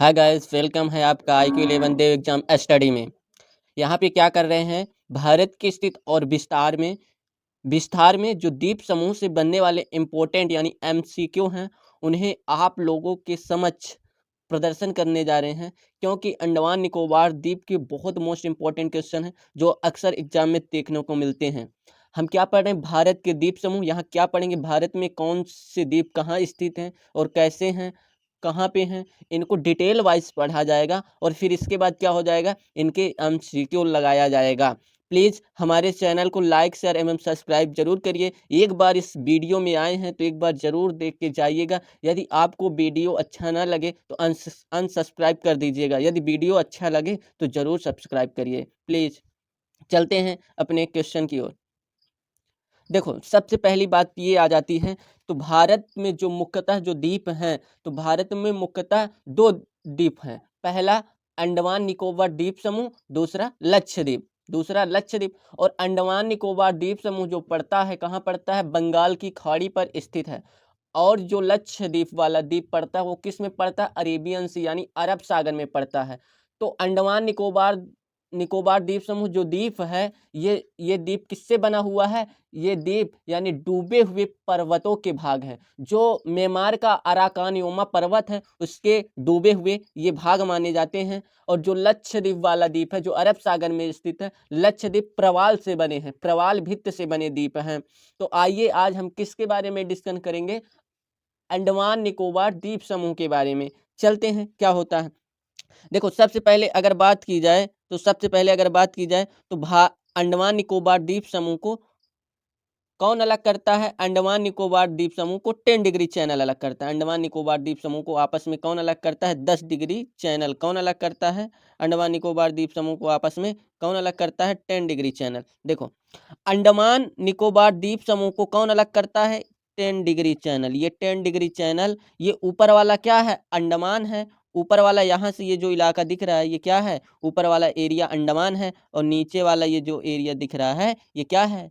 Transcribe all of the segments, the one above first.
Hi guys, welcome है आपका IQ11 देव exam study में। यहाँ पे क्या कर रहे हैं, भारत की स्थिति और विस्तार में जो द्वीप समूह से बनने वाले इम्पोर्टेंट यानी MCQ हैं, उन्हें आप लोगों के समक्ष प्रदर्शन करने जा रहे हैं। क्योंकि अंडमान निकोबार द्वीप के बहुत मोस्ट इम्पोर्टेंट क्वेश्चन हैं जो अक्सर एग्जाम में देखने को मिलते हैं। हम क्या पढ़ रहे हैं, भारत के द्वीप समूह। यहाँ क्या पढ़ेंगे, भारत में कौन से द्वीप कहाँ स्थित हैं और कैसे हैं, कहाँ पे हैं, इनको डिटेल वाइज पढ़ा जाएगा। और फिर इसके बाद क्या हो जाएगा, इनके MCQ लगाया जाएगा। प्लीज़ हमारे चैनल को लाइक शेयर एवं सब्सक्राइब जरूर करिए। एक बार इस वीडियो में आए हैं तो एक बार ज़रूर देख के जाइएगा। यदि आपको वीडियो अच्छा ना लगे तो अनसब्सक्राइब कर दीजिएगा। यदि वीडियो अच्छा लगे तो ज़रूर सब्सक्राइब करिए प्लीज़। चलते हैं अपने क्वेश्चन की ओर। देखो, सबसे पहली बात ये आ जाती है, तो भारत में जो मुख्यतः जो द्वीप हैं, तो भारत में मुख्यतः दो द्वीप हैं। पहला अंडमान निकोबार द्वीप समूह, दूसरा लक्षद्वीप। और अंडमान निकोबार द्वीप समूह जो पड़ता है, कहाँ पड़ता है, बंगाल की खाड़ी पर स्थित है। और जो लक्षद्वीप वाला द्वीप पड़ता है वो किस में पड़ता है, अरेबियन सी यानी अरब सागर में पड़ता है। तो अंडमान निकोबार द्वीप समूह जो द्वीप है, ये द्वीप किससे बना हुआ है, ये द्वीप यानी डूबे हुए पर्वतों के भाग हैं। जो म्यांमार का अराकानयोमा पर्वत है उसके डूबे हुए ये भाग माने जाते हैं। और जो लक्षद्वीप वाला द्वीप है जो अरब सागर में स्थित है, लक्षद्वीप प्रवाल से बने हैं, प्रवाल भित्त से बने द्वीप हैं। तो आइए आज हम किसके बारे में डिस्कस करेंगे, अंडमान निकोबार द्वीप समूह के बारे में। चलते हैं क्या होता है। देखो, सबसे पहले अगर बात की जाए तो अंडमान निकोबार द्वीप समूह को कौन अलग करता है, अंडमान निकोबार द्वीप समूह को 10 डिग्री चैनल अलग करता है। अंडमान निकोबार द्वीप समूह को आपस में कौन अलग करता है, 10 डिग्री चैनल। कौन अलग करता है, अंडमान निकोबार द्वीप समूह को आपस में कौन अलग करता है, 10 डिग्री चैनल। देखो, अंडमान निकोबार द्वीप समूह को कौन अलग करता है, 10 डिग्री चैनल। ये 10 डिग्री चैनल, ये ऊपर वाला क्या है, अंडमान है। ऊपर वाला यहाँ से ये जो इलाका दिख रहा है ये क्या है, ऊपर वाला एरिया अंडमान है। और नीचे वाला ये जो एरिया दिख रहा है ये क्या है,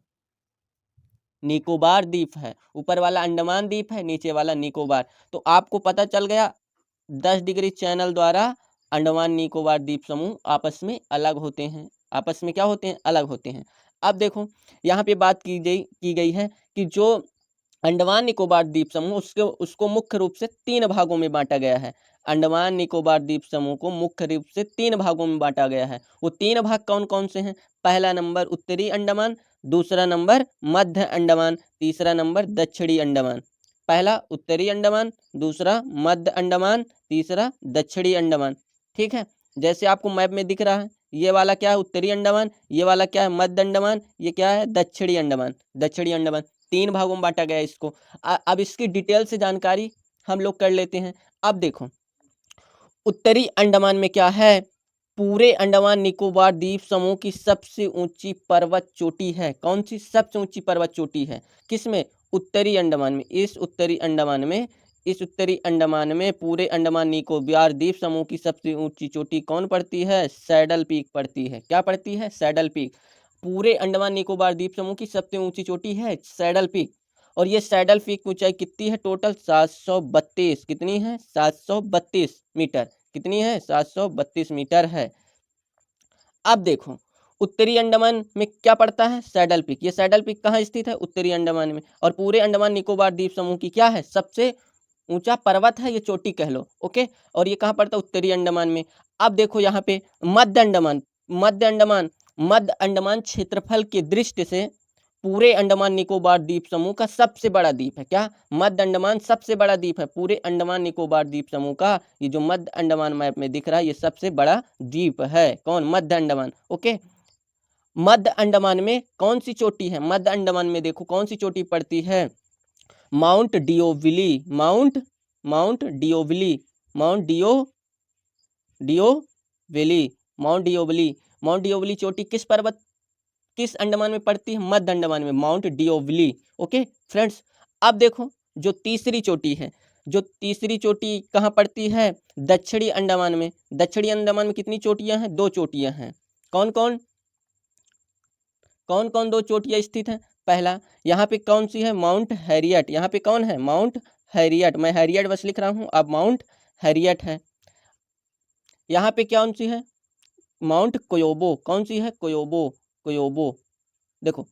निकोबार द्वीप है। ऊपर वाला अंडमान द्वीप है, नीचे वाला निकोबार। तो आपको पता चल गया, 10 डिग्री चैनल द्वारा अंडमान निकोबार द्वीप समूह आपस में अलग होते हैं। आपस में क्या होते हैं, अलग होते हैं। अब देखो, यहाँ पे बात की गई है कि जो अंडमान निकोबार द्वीप समूह उसको मुख्य रूप से 3 भागों में बांटा गया है। अंडमान निकोबार द्वीप समूह को मुख्य रूप से 3 भागों में बांटा गया है। वो 3 भाग कौन कौन से हैं, पहला नंबर उत्तरी अंडमान, दूसरा नंबर मध्य अंडमान, तीसरा नंबर दक्षिणी अंडमान। पहला उत्तरी अंडमान, दूसरा मध्य अंडमान, तीसरा दक्षिणी अंडमान। ठीक है, जैसे आपको मैप में दिख रहा है, ये वाला क्या है, उत्तरी अंडमान, ये वाला क्या है, मध्य अंडमान, ये क्या है, दक्षिणी अंडमान। 3 भागों में बांटा गया है इसको। अब इसकी डिटेल से जानकारी हम लोग कर लेते हैं। अब देखो, उत्तरी अंडमान में क्या है, पूरे अंडमान निकोबार द्वीप समूह की सबसे ऊंची पर्वत चोटी है। कौन सी सबसे ऊंची पर्वत चोटी है, किसमें, उत्तरी अंडमान में। इस उत्तरी अंडमान में पूरे अंडमान निकोबार द्वीप समूह की सबसे ऊंची चोटी कौन पड़ती है, सैडल पीक पड़ती है। क्या पड़ती है, सैडल पीक। पूरे अंडमान निकोबार द्वीप समूह की सबसे ऊंची चोटी है सैडल पीक। और ये सैडल पीक की ऊंचाई कितनी है, टोटल 732, कितनी है, 732 मीटर। कितनी है, 732 मीटर है। अब देखो, उत्तरी अंडमान में क्या पड़ता है, सैडल पीक। ये सैडल पीक कहाँ स्थित है, उत्तरी अंडमान में। और पूरे अंडमान निकोबार द्वीप समूह की क्या है, सबसे ऊंचा पर्वत है, ये चोटी कह लो, ओके। और ये कहाँ पड़ता है, उत्तरी अंडमान में। अब देखो यहाँ पे मध्य अंडमान क्षेत्रफल की दृष्टि से पूरे अंडमान निकोबार द्वीप समूह का सबसे बड़ा द्वीप है। क्या, मध्य अंडमान सबसे बड़ा द्वीप है पूरे अंडमान निकोबार द्वीप समूह का। ये जो मध्य अंडमान मैप में दिख रहा है ये सबसे बड़ा द्वीप है, कौन, मध्य अंडमान, ओके। मध्य अंडमान में कौन सी चोटी है, मध्य अंडमान में देखो कौन सी चोटी पड़ती है, माउंट डिओविली, माउंट डिओविली, माउंट डिओविली चोटी किस अंडमान में पड़ती है, मध्य अंडमान में, माउंट डिओविली, ओके फ्रेंड्स। अब देखो, जो तीसरी चोटी कहाँ पड़ती है, दक्षिणी अंडमान में। दक्षिणी अंडमान में कितनी चोटियां हैं, 2 चोटियां हैं। कौन कौन 2 चोटियां स्थित हैं, पहला यहाँ पे कौन सी है, माउंट हैरियट। यहाँ पे कौन है, माउंट हैरियट। मैं हैरियट बस लिख रहा हूँ, अब माउंट हैरियट है। यहाँ पे कौन सी है, माउंट कोयोबो, कौन सी है, कोयोबो, कोयोबो। देखो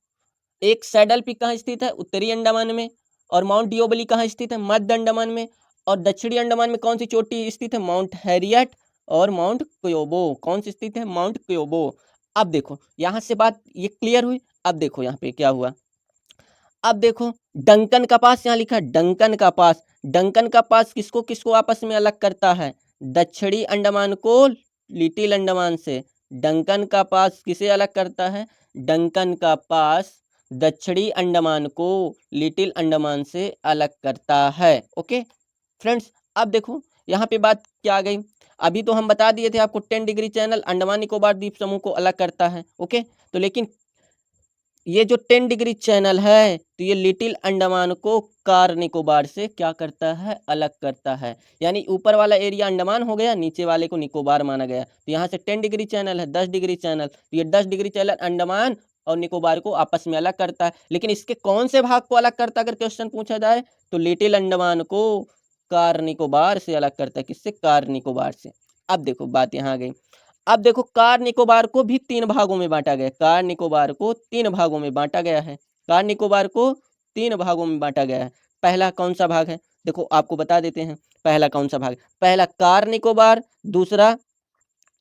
एक सैडल पीक कहाँ स्थित है, उत्तरी अंडमान में, और माउंट डिओबली कहाँ स्थित है, मध्य अंडमान में, और दक्षिणी अंडमान में कौन सी चोटी स्थित है, माउंट हैरियट और माउंट कोयोबो, कौन सी स्थित है, माउंट कोयोबो। अब देखो यहाँ से बात ये क्लियर हुई। अब देखो यहाँ पे क्या हुआ, अब देखो डंकन का पास यहाँ लिखा है, डंकन का पास, डंकन का पास किसको किसको आपस में अलग करता है, दक्षिणी अंडमान को लिटिल अंडमान से। डंकन का पास किसे अलग करता है, डंकन का पास दक्षिणी अंडमान को लिटिल अंडमान से अलग करता है। ओके फ्रेंड्स, अब देखो यहाँ पे बात क्या आ गई, अभी तो हम बता दिए थे आपको 10 डिग्री चैनल अंडमान निकोबार द्वीप समूह को अलग करता है। ओके तो लेकिन ये जो 10 डिग्री चैनल है तो ये लिटिल अंडमान को कार निकोबार से क्या करता है, अलग करता है। यानी ऊपर वाला एरिया अंडमान हो गया, नीचे वाले को निकोबार माना गया। तो यहाँ से 10 डिग्री चैनल है, 10 डिग्री चैनल, तो ये 10 डिग्री चैनल अंडमान और निकोबार को आपस में अलग करता है। लेकिन इसके कौन से भाग को अलग करता है अगर क्वेश्चन पूछा जाए तो लिटिल अंडमान को कार निकोबार से अलग करता है, किससे, कार निकोबार से। अब देखो बात यहाँ आ गई, अब देखो कार निकोबार को भी 3 भागों में बांटा गया, कार निकोबार को 3 भागों में बांटा गया है, कार निकोबार को 3 भागों में बांटा गया है। पहला कौन सा भाग है, देखो आपको बता देते हैं पहला कौन सा भाग, पहला कार निकोबार, दूसरा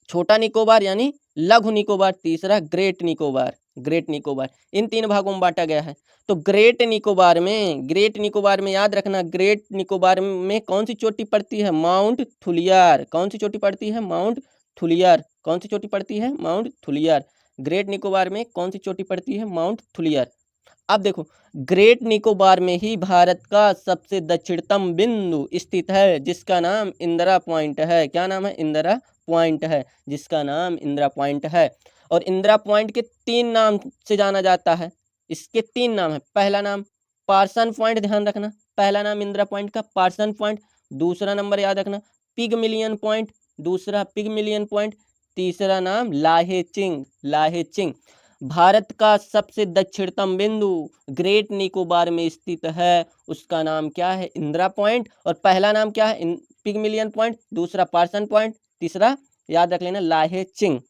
छोटा निकोबार यानी लघु निकोबार, तीसरा ग्रेट निकोबार, ग्रेट निकोबार, इन 3 भागों में बांटा गया है। तो ग्रेट निकोबार में, ग्रेट निकोबार में याद रखना, ग्रेट निकोबार में कौन सी चोटी पड़ती है, माउंट थुलियार, कौन सी चोटी पड़ती है, माउंट थुलियार, कौन सी चोटी पड़ती है, माउंट थुलियार। ग्रेट निकोबार में कौन सी चोटी पड़ती है, माउंट थुलियार। अब देखो ग्रेट निकोबार में ही भारत का सबसे दक्षिणतम बिंदु स्थित है जिसका नाम इंदिरा पॉइंट है, क्या नाम है, इंदिरा पॉइंट है, जिसका नाम इंदिरा पॉइंट है। और इंदिरा पॉइंट के 3 नाम से जाना जाता है, इसके 3 नाम है, पहला नाम पार्सन पॉइंट, ध्यान रखना पहला नाम इंदिरा पॉइंट का पार्सन पॉइंट, दूसरा नंबर याद रखना पिगमिलियन पॉइंट, दूसरा पिगमिलियन पॉइंट, तीसरा नाम लाहेचिंग, लाहेचिंग। भारत का सबसे दक्षिणतम बिंदु ग्रेट निकोबार में स्थित है, उसका नाम क्या है, इंदिरा पॉइंट, और पहला नाम क्या है, पिगमिलियन पॉइंट, दूसरा पार्सन पॉइंट, तीसरा याद रख लेना लाहेचिंग।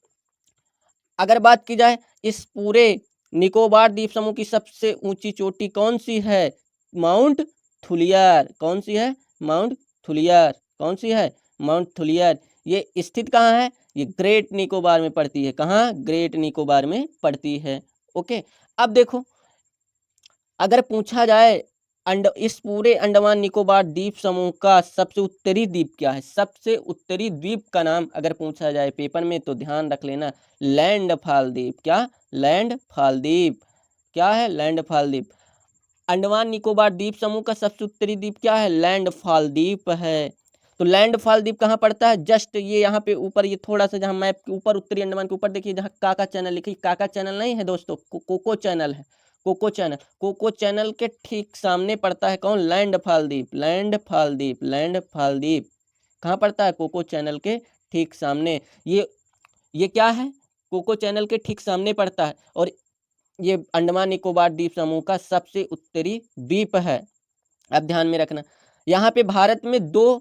अगर बात की जाए इस पूरे निकोबार द्वीप समूह की सबसे ऊंची चोटी कौन सी है, माउंट थुलियार, कौन सी है, माउंट थुलियार, कौन सी है, माउंट थुलियार। ये स्थित कहाँ है, ये ग्रेट निकोबार में पड़ती है, कहाँ, ग्रेट निकोबार में पड़ती है। ओके अब देखो अगर पूछा जाए इस पूरे अंडमान निकोबार द्वीप समूह का सबसे उत्तरी द्वीप क्या है, सबसे उत्तरी द्वीप का नाम अगर पूछा जाए पेपर में तो ध्यान रख लेना लैंडफॉल द्वीप, क्या, लैंडफॉल द्वीप, क्या है, लैंडफॉल द्वीप। अंडमान निकोबार द्वीप समूह का सबसे उत्तरी द्वीप क्या है, लैंडफॉल द्वीप है। तो लैंडफॉल द्वीप कहाँ पड़ता है, जस्ट ये यहाँ पे ऊपर, ये थोड़ा सा जहाँ मैप के ऊपर उत्तरी अंडमान के ऊपर देखिए जहाँ काका चैनल लिखी, काका चैनल नहीं है दोस्तों, कोको चैनल है, कोको चैनल, कोको चैनल के ठीक सामने पड़ता है कौन, लैंडफॉल द्वीप, लैंडफॉल द्वीप, लैंडफॉल द्वीप कहाँ पड़ता है, कोको चैनल के ठीक सामने। ये क्या है, कोको चैनल के ठीक सामने पड़ता है, और ये अंडमान निकोबार द्वीप समूह का सबसे उत्तरी द्वीप है। अब ध्यान में रखना यहाँ पे भारत में 2,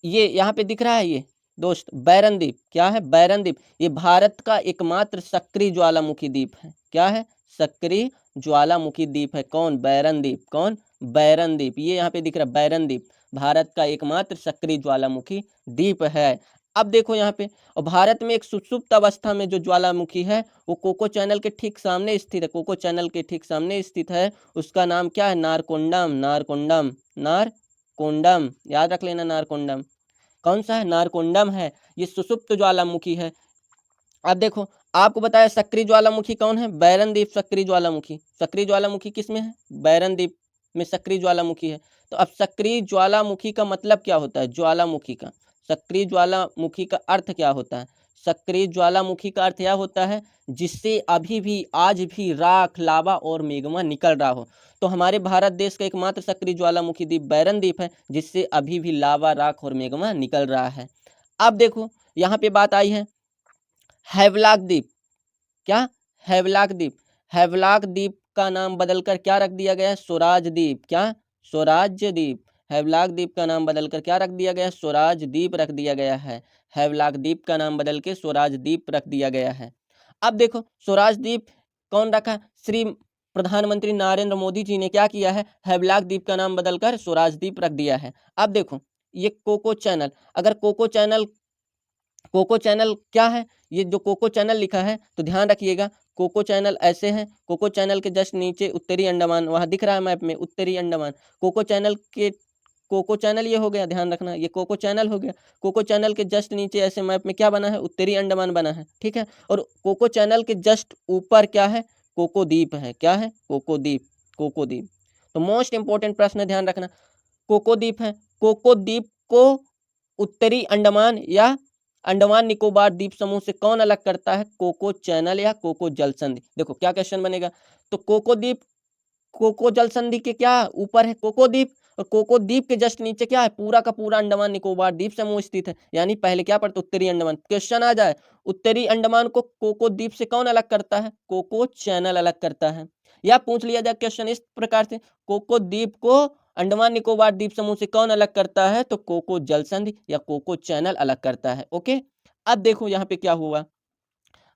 ये यहाँ पे दिख रहा है ये दोस्त बैरन द्वीप, क्या है, बैरन द्वीप, ये भारत का एकमात्र सक्रिय ज्वालामुखी द्वीप है, क्या है, सक्रिय ज्वालामुखी द्वीप है, कौन, बैरन द्वीप, कौन, बैरन द्वीप, ये यहाँ पे दिख रहा है बैरन द्वीप, भारत का एकमात्र सक्रिय ज्वालामुखी द्वीप है। अब देखो यहाँ पे, और भारत में एक सुषुप्त अवस्था में जो ज्वालामुखी है वो कोको चैनल के ठीक सामने स्थित है, कोको चैनल के ठीक सामने स्थित है, उसका नाम क्या है, नारकोंडम, नारकोंडम, नारकोंडम, याद रख लेना नारकोंडम, कौन सा है, नारकोंडम है, ये सुषुप्त ज्वालामुखी है। अब देखो आपको बताया सक्रिय ज्वालामुखी कौन है, बैरन द्वीप सक्रिय ज्वालामुखी, सक्रिय ज्वालामुखी किस में है, बैरन द्वीप में सक्रिय ज्वालामुखी है। तो अब सक्रिय ज्वालामुखी का मतलब क्या होता है, ज्वालामुखी का, सक्रिय ज्वालामुखी का अर्थ क्या होता है, सक्रिय ज्वालामुखी का अर्थ यह होता है जिससे अभी भी आज भी राख, लावा और मेग्मा निकल रहा हो। तो हमारे भारत देश का एकमात्र सक्रिय ज्वालामुखी द्वीप बैरन द्वीप है जिससे अभी भी लावा, राख और मेग्मा निकल रहा है। अब देखो यहाँ पे बात आई है हैवलॉक द्वीप, क्या, हैवलॉक द्वीप, हैवलॉक द्वीप का नाम बदलकर क्या रख दिया गया है, स्वराज द्वीप, क्या, स्वराज्य द्वीप, हैवलॉक द्वीप का नाम बदलकर क्या रख दिया गया है? स्वराज द्वीप रख दिया गया है। हैवलॉक द्वीप का नाम बदल के स्वराज द्वीप रख दिया गया है। अब देखो स्वराज द्वीप कौन रखा? श्री प्रधानमंत्री नरेंद्र मोदी जी ने क्या किया है? हैवलॉक द्वीप का नाम बदलकर स्वराज द्वीप रख दिया है। अब देखो ये कोको चैनल, अगर कोको चैनल क्या है? ये जो कोको चैनल लिखा है तो ध्यान रखिएगा, कोको चैनल ऐसे हैं। कोको चैनल के जस्ट नीचे उत्तरी अंडमान, वहाँ दिख रहा है मैप में उत्तरी अंडमान। कोको चैनल ये हो गया, ध्यान रखना, ये कोको चैनल हो गया। कोको चैनल के जस्ट नीचे ऐसे मैप में क्या बना है? उत्तरी अंडमान बना है, ठीक है। और कोको चैनल के जस्ट ऊपर क्या है? कोको द्वीप है। क्या है? कोको द्वीप, कोको द्वीप। तो मोस्ट इंपॉर्टेंट प्रश्न है, ध्यान रखना, कोको द्वीप है। कोको द्वीप को उत्तरी अंडमान या अंडमान निकोबार द्वीप समूह से कौन अलग करता है? कोको चैनल या कोको जल संधि। देखो क्या क्वेश्चन बनेगा, तो कोको द्वीप कोको जल संधि के क्या ऊपर है? कोको द्वीप, और कोको द्वीप के जस्ट नीचे क्या है? पूरा का पूरा अंडमान निकोबार द्वीप समूह स्थित है। यानी पहले क्या पढ़ते? उत्तरी अंडमान। क्वेश्चन आ जाए, उत्तरी अंडमान को कोको द्वीप से कौन अलग करता है? कोको चैनल अलग करता है। या पूछ लिया जाए क्वेश्चन इस प्रकार से, कोको द्वीप को अंडमान निकोबार द्वीप समूह से कौन अलग करता है? तो कोको जल संधि या कोको चैनल अलग करता है। ओके, अब देखो यहाँ पे क्या हुआ,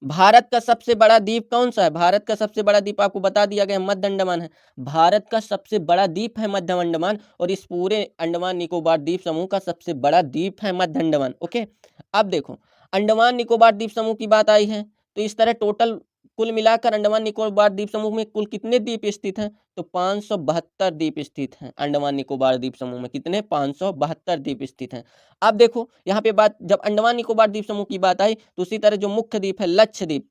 भारत का सबसे बड़ा द्वीप कौन सा है? भारत का सबसे बड़ा द्वीप आपको बता दिया गया, मध्य अंडमान है। भारत का सबसे बड़ा द्वीप है मध्य अंडमान, और इस पूरे अंडमान निकोबार द्वीप समूह का सबसे बड़ा द्वीप है मध्य अंडमान। ओके, अब देखो अंडमान निकोबार द्वीप समूह की बात आई है, तो इस तरह टोटल कुल मिलाकर अंडमान निकोबार द्वीप समूह में कुल कितने द्वीप स्थित हैं? तो 572 द्वीप स्थित हैं अंडमान निकोबार द्वीप समूह में। कितने? 572 द्वीप स्थित हैं। अब देखो यहाँ पे बात, जब अंडमान निकोबार द्वीप समूह की बात आई तो उसी तरह जो मुख्य द्वीप है लक्षद्वीप,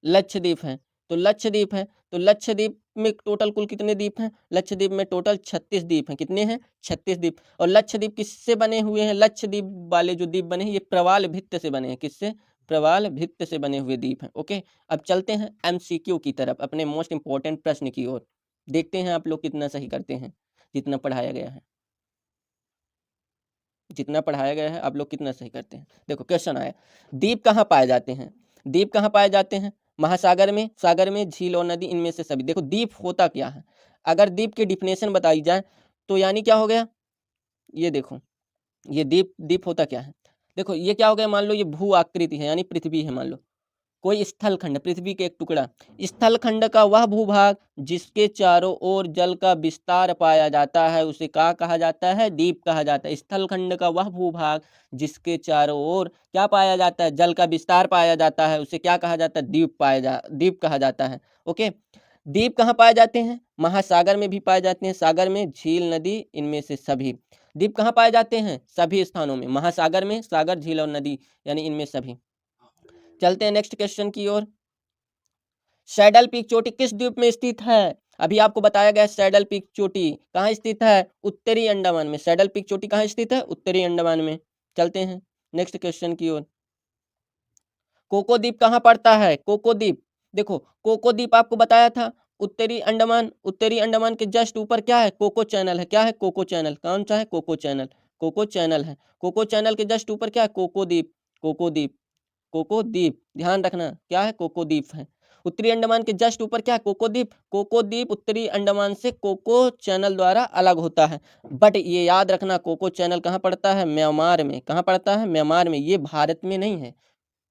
लक्षद्वीप है, तो लक्षद्वीप है, तो लक्षद्वीप में टोटल कुल कितने द्वीप हैं? लक्षद्वीप में टोटल 36 द्वीप हैं। कितने हैं? 36 द्वीप। और लक्षद्वीप किससे बने हुए हैं? लक्षद्वीप वाले जो द्वीप बने हैं ये प्रवाल भित्त से बने हैं। किससे? प्रवाल भित्त से बने हुए द्वीप हैं। ओके, अब चलते हैं एमसीक्यू की तरफ, अपने मोस्ट इंपॉर्टेंट प्रश्न की ओर। देखते हैं आप लोग कितना सही करते हैं, जितना पढ़ाया गया है, जितना पढ़ाया गया है आप लोग कितना सही करते हैं। देखो क्वेश्चन आया, द्वीप कहाँ पाए जाते हैं? द्वीप कहाँ पाए जाते हैं? महासागर में, सागर में, झील और नदी, इनमें से सभी। देखो द्वीप होता क्या है, अगर द्वीप की डिफिनेशन बताई जाए तो यानी क्या हो गया, ये देखो, ये द्वीप द्वीप होता क्या है? देखो ये क्या हो गया, मान लो ये भू आकृति है, यानी पृथ्वी है, मान लो कोई स्थल खंड, पृथ्वी के एक टुकड़ा, स्थल खंड का वह भूभाग जिसके चारों ओर जल का विस्तार पाया जाता है उसे क्या कहा जाता है? द्वीप कहा जाता है। स्थल खंड का वह भूभाग जिसके चारों ओर क्या पाया जाता है? जल का विस्तार पाया जाता है, उसे क्या कहा जाता है? द्वीप कहा जाता है। ओके, द्वीप कहाँ पाए जाते हैं? महासागर में भी पाए जाते हैं, सागर में, झील, नदी, इनमें से सभी। द्वीप कहाँ पाए जाते हैं? सभी स्थानों में, महासागर में, सागर, झील और नदी, यानी इनमें सभी। चलते हैं नेक्स्ट क्वेश्चन की ओर। सैडल पीक चोटी किस द्वीप में स्थित है? अभी आपको बताया गया सैडल पीक चोटी कहाँ स्थित है? उत्तरी अंडमान में। सैडल पीक चोटी कहाँ स्थित है? उत्तरी अंडमान में। चलते हैं नेक्स्ट क्वेश्चन की ओर। कोको द्वीप कहाँ पड़ता है? कोको द्वीप, देखो कोको द्वीप आपको बताया था उत्तरी अंडमान, उत्तरी अंडमान के जस्ट ऊपर क्या है? कोको चैनल है। क्या है? Coco Chanel. कौन सा है? कोको चैनल, कोको चैनल है। कोको चैनल के जस्ट ऊपर क्या है? कोको द्वीप, कोको द्वीप, कोको द्वीप, ध्यान रखना क्या है? कोको द्वीप है। उत्तरी अंडमान के जस्ट ऊपर क्या है? कोको द्वीप। कोको द्वीप उत्तरी अंडमान से कोको चैनल द्वारा अलग होता है, बट ये याद रखना कोको चैनल कहाँ पड़ता है? म्यांमार में। कहाँ पड़ता है? म्यांमार में। ये भारत में नहीं है,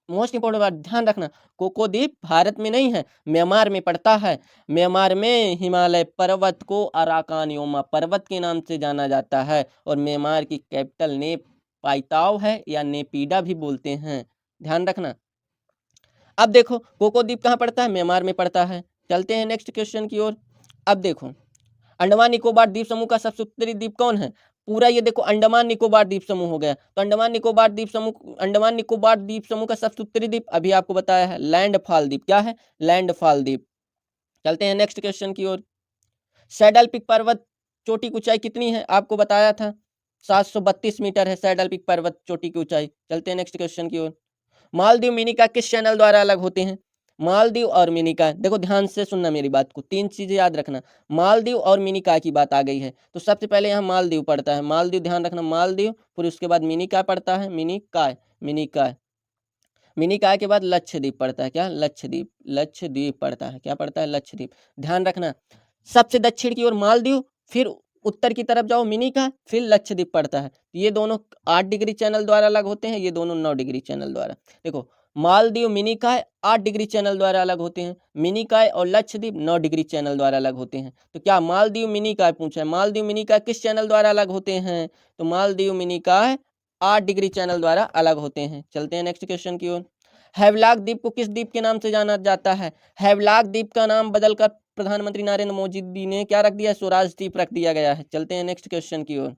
मोस्ट इंपॉर्टेंट बात ध्यान रखना, कोको द्वीप भारत में नहीं है, म्यांमार में पड़ता है। म्यांमार में हिमालय पर्वत को अराकान योमा पर्वत के नाम से जाना जाता है, और म्यांमार की कैपिटल नेपाइताव है, या नेपीडा भी बोलते हैं, ध्यान रखना। अब देखो कोको द्वीप कहाँ पड़ता है? म्यांमार में पड़ता है। चलते हैं नेक्स्ट क्वेश्चन की ओर। अब देखो अंडमान निकोबार द्वीप समूह का सबसे उत्तरी द्वीप कौन है? पूरा ये देखो अंडमान निकोबार द्वीप समूह हो गया, तो अंडमान निकोबार द्वीप समूह का सबसे उत्तरी द्वीप अभी आपको बताया है लैंडफॉल द्वीप। क्या है? लैंडफॉल द्वीप। चलते हैं नेक्स्ट क्वेश्चन की ओर। सैडल पीक पर्वत चोटी की ऊंचाई कितनी है? आपको बताया था 732 मीटर है सैडल पीक पर्वत चोटी की ऊंचाई। चलते हैं नेक्स्ट क्वेश्चन की ओर। मालदीव मिनिका किस चैनल द्वारा अलग होते हैं? मालदीव और मिनिका, देखो ध्यान से सुनना मेरी बात को, तीन चीजें याद रखना। मालदीव और मिनिका की बात आ गई है, तो सबसे पहले यहाँ मालदीव पड़ता है, मालदीव ध्यान रखना, मालदीव, फिर उसके बाद मिनिका पड़ता है, मिनिकाय, मिनिकाय, मिनिकाय के बाद लक्षद्वीप पड़ता है। क्या? लक्षद्वीप, लक्षद्वीप पड़ता है। क्या पड़ता है? लक्षद्वीप। ध्यान रखना सबसे दक्षिण की ओर मालदीव, फिर उत्तर की तरफ जाओ मिनी का, फिर लक्षद्वीप पड़ता है। ये दोनों 8 डिग्री चैनल द्वारा अलग होते हैं, ये दोनों 9 डिग्री चैनल द्वारा। देखो मालदीव मिनी काय 8 डिग्री चैनल द्वारा अलग होते हैं, मिनी काय और लक्षद्वीप 9 डिग्री चैनल द्वारा अलग होते हैं। तो क्या मालदीव मिनी काय पूछा है, मालदीव मिनी काय किस चैनल द्वारा अलग होते हैं, तो मालदीव मिनी काय 8 डिग्री चैनल द्वारा अलग होते हैं। चलते हैं नेक्स्ट क्वेश्चन की ओर। हैवलॉक द्वीप को किस द्वीप के नाम से जाना जाता है, हैवलॉक द्वीप का नाम बदलकर प्रधानमंत्री नरेंद्र मोदी जी ने क्या रख दिया, स्वराज द्वीप रख दिया गया है। चलते हैं नेक्स्ट क्वेश्चन की ओर।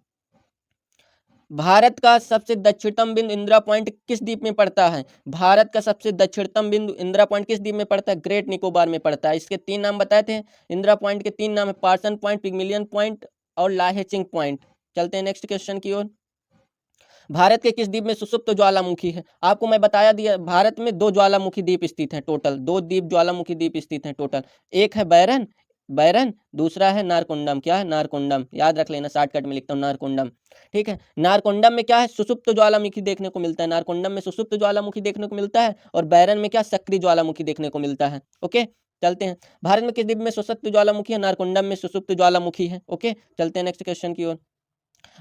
भारत का सबसे दक्षिणतम बिंदु इंदिरा पॉइंट किस द्वीप में पड़ता है, भारत का सबसे दक्षिणतम बिंदु इंदिरा पॉइंट किस द्वीप में पड़ता है, ग्रेट निकोबार में पड़ता है। इसके 3 नाम बताए थे, इंदिरा पॉइंट के 3 नाम है, पार्सन पॉइंट, पिगमिलियन पॉइंट और लाहेचिंग पॉइंट। चलते हैं नेक्स्ट क्वेश्चन की ओर। भारत के किस द्वीप में सुषुप्त ज्वालामुखी है, आपको मैं बताया दिया, भारत में 2 ज्वालामुखी द्वीप स्थित हैं, टोटल 2 द्वीप ज्वालामुखी द्वीप स्थित हैं टोटल। एक है बैरन, बैरन, दूसरा है नारकोंडम। क्या है, नारकोंडम, याद रख लेना, शॉर्टकट में लिखता हूँ नारकोंडम। ठीक है, नारकोंडम में क्या है, सुषुप्त ज्वालामुखी देखने को मिलता है, नारकोंडम में सुषुप्त ज्वालामुखी देखने को मिलता है, और बैरन में क्या, सक्रिय ज्वालामुखी देखने को मिलता है। ओके, चलते हैं। भारत में किस द्वीप में सुषुप्त ज्वालामुखी है, नारकोंडम में सुषुप्त ज्वालामुखी है। ओके, चलते हैं नेक्स्ट क्वेश्चन की ओर।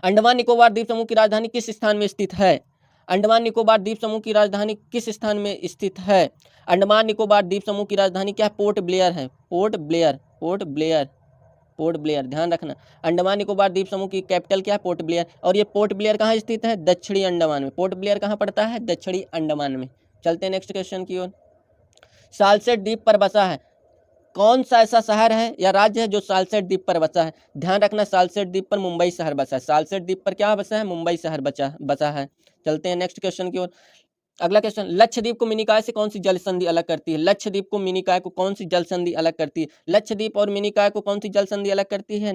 अंडमान निकोबार द्वीप समूह की राजधानी किस स्थान में स्थित है, अंडमान निकोबार द्वीप समूह की राजधानी किस स्थान में स्थित है, अंडमान निकोबार द्वीप समूह की राजधानी क्या है, पोर्ट ब्लेयर है, port Blair, port Blair, port Blair, ध्यान रखना। अंडमान निकोबार द्वीप समूह की कैपिटल क्या है, पोर्ट ब्लेयर। और ये पोर्ट ब्लेयर कहाँ स्थित है, दक्षिणी अंडमान में। पोर्ट ब्लेयर कहाँ पड़ता है, दक्षिणी अंडमान में। चलते हैं नेक्स्ट क्वेश्चन की ओर। सालसेट द्वीप पर बसा है, कौन सा ऐसा शहर है या राज्य है जो सालसेट द्वीप पर बसा है, ध्यान रखना सालसेट द्वीप पर मुंबई शहर बसा है, सालसेट द्वीप पर क्या बसा है, मुंबई शहर बसा है। चलते हैं नेक्स्ट क्वेश्चन की ओर। अगला क्वेश्चन, लक्षद्वीप को मिनिकाय से कौन सी जल संधि अलग करती है, लक्षद्वीप को मिनिकाय को कौन सी जल संधि अलग करती है, लक्षद्वीप और मिनिकाय को कौन सी जल संधि अलग करती है,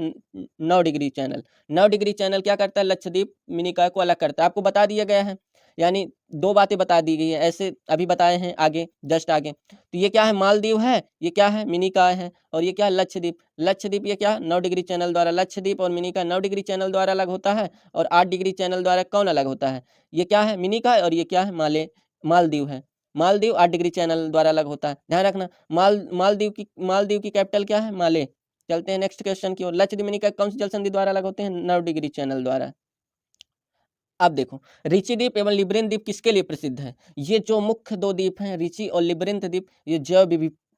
9 डिग्री चैनल। 9 डिग्री चैनल क्या करता है, लक्षद्वीप मिनिकाय को अलग करता है। आपको बता दिया गया है, यानी 2 बातें बता दी गई है, ऐसे अभी बताए हैं आगे, जस्ट आगे। तो ये क्या है, मालदीव है, ये क्या है, मिनिकाय है, और ये क्या है, लक्षद्वीप। लक्षद्वीप ये क्या, 9 डिग्री चैनल द्वारा, लक्षद्वीप और मिनिकाय 9 डिग्री चैनल द्वारा अलग होता है, और 8 डिग्री चैनल द्वारा कौन अलग होता है, ये क्या है, मिनिकाय, और ये क्या है, मालदीव है। मालदीव 8 डिग्री चैनल द्वारा अलग होता है, ध्यान रखना। मालदीव की कैपिटल क्या है, माले। चलते हैं नेक्स्ट क्वेश्चन की ओर। लक्षद्वीप मिनिकाय कौन सी जल संधि द्वारा अलग होते हैं, 9 डिग्री चैनल द्वारा। अब देखो, रिची द्वीप एवं लिबरेन द्वीप किसके लिए प्रसिद्ध है, ये जो मुख्य 2 द्वीप हैं, रिची और लिबरेंथ द्वीप, ये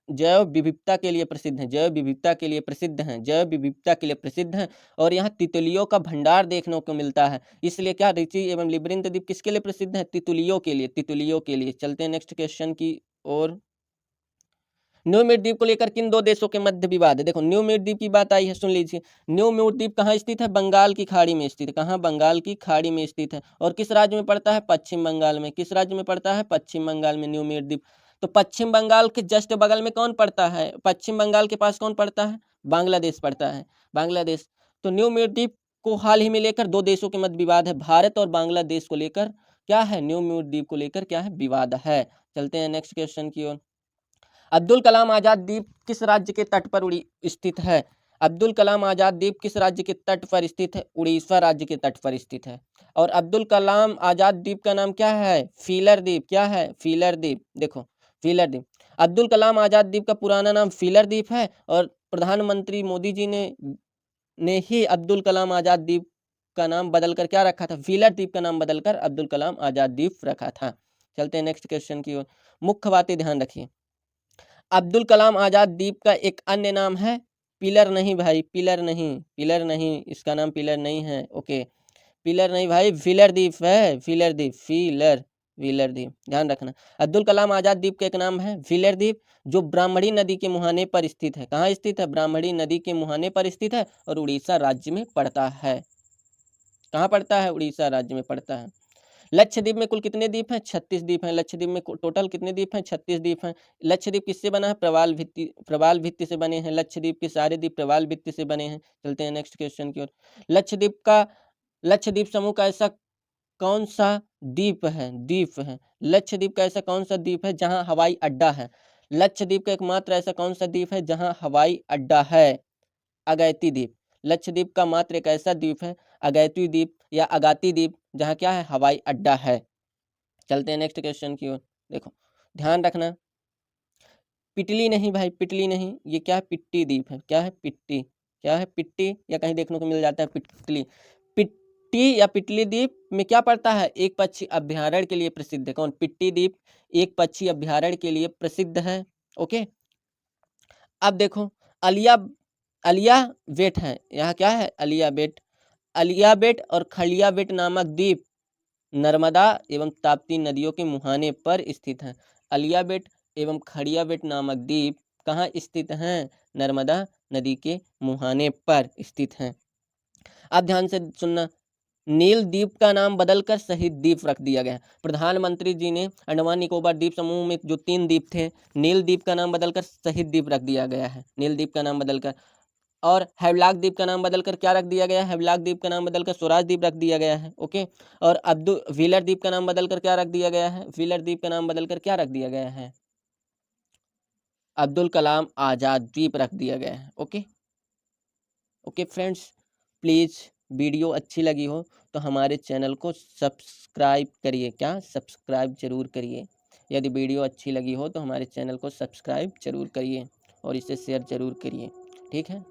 जैव विविधता के लिए प्रसिद्ध हैं, जैव विविधता के लिए प्रसिद्ध हैं, जैव विविधता के लिए प्रसिद्ध हैं, और यहाँ तितलियों का भंडार देखने को मिलता है। इसलिए क्या, रिची एवं लिबरेंथ द्वीप किसके लिए प्रसिद्ध है, तितलियों के लिए, तितलियों के लिए। चलते हैं नेक्स्ट क्वेश्चन की ओर। न्यू म्यूट द्वीप को लेकर किन 2 देशों के मध्य विवाद है, देखो न्यू म्यूट द्वीप की बात आई है, सुन लीजिए। न्यू म्यूट द्वीप कहाँ स्थित है, बंगाल की खाड़ी में स्थित है, कहाँ, बंगाल की खाड़ी में स्थित है, और किस राज्य में पड़ता है, पश्चिम बंगाल में। किस राज्य में पड़ता है, पश्चिम बंगाल में न्यू म्यूट द्वीप। तो पश्चिम बंगाल के जस्ट बगल में कौन पड़ता है, पश्चिम बंगाल के पास कौन पड़ता है, बांग्लादेश पड़ता है, बांग्लादेश। तो न्यू म्यूट द्वीप को हाल ही में लेकर 2 देशों के मध्य विवाद है, भारत और बांग्लादेश को लेकर क्या है, न्यू म्यूट द्वीप को लेकर क्या है, विवाद है। चलते हैं नेक्स्ट क्वेश्चन की ओर। अब्दुल कलाम आजाद द्वीप किस राज्य के तट पर स्थित है, अब्दुल कलाम आजाद द्वीप किस राज्य के तट पर स्थित है, उड़ीसा राज्य के तट पर स्थित है। और अब्दुल कलाम आजाद द्वीप का नाम क्या है, फीलर द्वीप। क्या है, फीलर द्वीप। देखो, फीलर द्वीप, अब्दुल कलाम आजाद द्वीप का पुराना नाम फीलर द्वीप है, और प्रधानमंत्री मोदी जी ने ही अब्दुल कलाम आजाद द्वीप का नाम बदलकर क्या रखा था, फीलर द्वीप का नाम बदलकर अब्दुल कलाम आजाद द्वीप रखा था। चलते हैं नेक्स्ट क्वेश्चन की ओर। मुख्य बातें ध्यान रखिए। अब्दुल कलाम आजाद द्वीप का एक अन्य नाम है, पिलर नहीं भाई, पिलर नहीं, पिलर नहीं, इसका नाम पिलर नहीं है। ओके, पिलर नहीं भाई, फिलर द्वीप है, फिलर द्वीप, फिलर, फिलर द्वीप, ध्यान रखना। अब्दुल कलाम आजाद द्वीप का एक नाम है फिलर द्वीप, जो ब्राह्मणी नदी के मुहाने पर स्थित है। कहाँ स्थित है, ब्राह्मणी नदी के मुहाने पर स्थित है, और उड़ीसा राज्य में पड़ता है। कहाँ पड़ता है, उड़ीसा राज्य में पड़ता है। लक्षद्वीप में कुल कितने द्वीप हैं, 36 द्वीप हैं। लक्षद्वीप में टोटल कितने द्वीप हैं, 36 द्वीप हैं। लक्षद्वीप किससे बना है, प्रवाल भित्ति से बने हैं। लक्षद्वीप के सारे द्वीप प्रवाल भित्ति से बने हैं। चलते हैं नेक्स्ट क्वेश्चन की ओर। लक्षद्वीप समूह का ऐसा कौन सा द्वीप है, लक्षद्वीप का ऐसा कौन सा द्वीप है जहां हवाई अड्डा है, लक्षद्वीप का एकमात्र ऐसा कौन सा द्वीप है जहां हवाई अड्डा है, अगैती द्वीप। लक्षद्वीप का मात्र एक ऐसा द्वीप है, अगैती द्वीप या अगाती द्वीप, जहाँ क्या है, हवाई अड्डा है। चलते हैं नेक्स्ट क्वेश्चन की ओर। देखो, ध्यान रखना, पिटली नहीं भाई, पिटली नहीं, ये क्या है, पिट्टी द्वीप है। क्या है, पिट्टी, क्या है, पिट्टी, या कहीं देखने को मिल जाता है पिटली। पिट्टी या पिटली द्वीप में क्या पड़ता है, एक पक्षी अभ्यारण्य के लिए प्रसिद्ध है। कौन, पिट्टी द्वीप एक पक्षी अभ्यारण्य के लिए प्रसिद्ध है। ओके, अब देखो अलिया, अलिया बेट है, यहाँ क्या है, अलिया बेट। अलिया बेट और खलिया बेट नामक द्वीप नर्मदा एवं ताप्ती नदियों के मुहाने पर स्थित हैं। अलिया बेट एवं खड़िया बेट नामक द्वीप कहाँ स्थित हैं, नर्मदा नदी के मुहाने पर स्थित हैं। अब ध्यान से सुनना, नील द्वीप का नाम बदलकर शहीद द्वीप रख दिया गया है। प्रधानमंत्री जी ने अंडमान निकोबार द्वीप समूह में जो 3 द्वीप थे, नील द्वीप का नाम बदलकर शहीद द्वीप रख दिया गया है, नील द्वीप का नाम बदलकर। और हैवलॉक द्वीप का नाम बदलकर क्या रख दिया गया है, हैवलॉक द्वीप का नाम बदलकर स्वराज द्वीप रख दिया गया है। ओके, और अब्दुल व्हीलर द्वीप का नाम बदलकर क्या रख दिया गया है, व्हीलर द्वीप का नाम बदलकर क्या रख दिया गया है, अब्दुल कलाम आज़ाद द्वीप रख दिया गया है। Okay okay friends, please video अच्छी लगी हो तो हमारे चैनल को सब्सक्राइब करिए, क्या, सब्सक्राइब जरूर करिए। यदि वीडियो अच्छी लगी हो तो हमारे चैनल को सब्सक्राइब जरूर करिए और इसे शेयर जरूर करिए। ठीक है।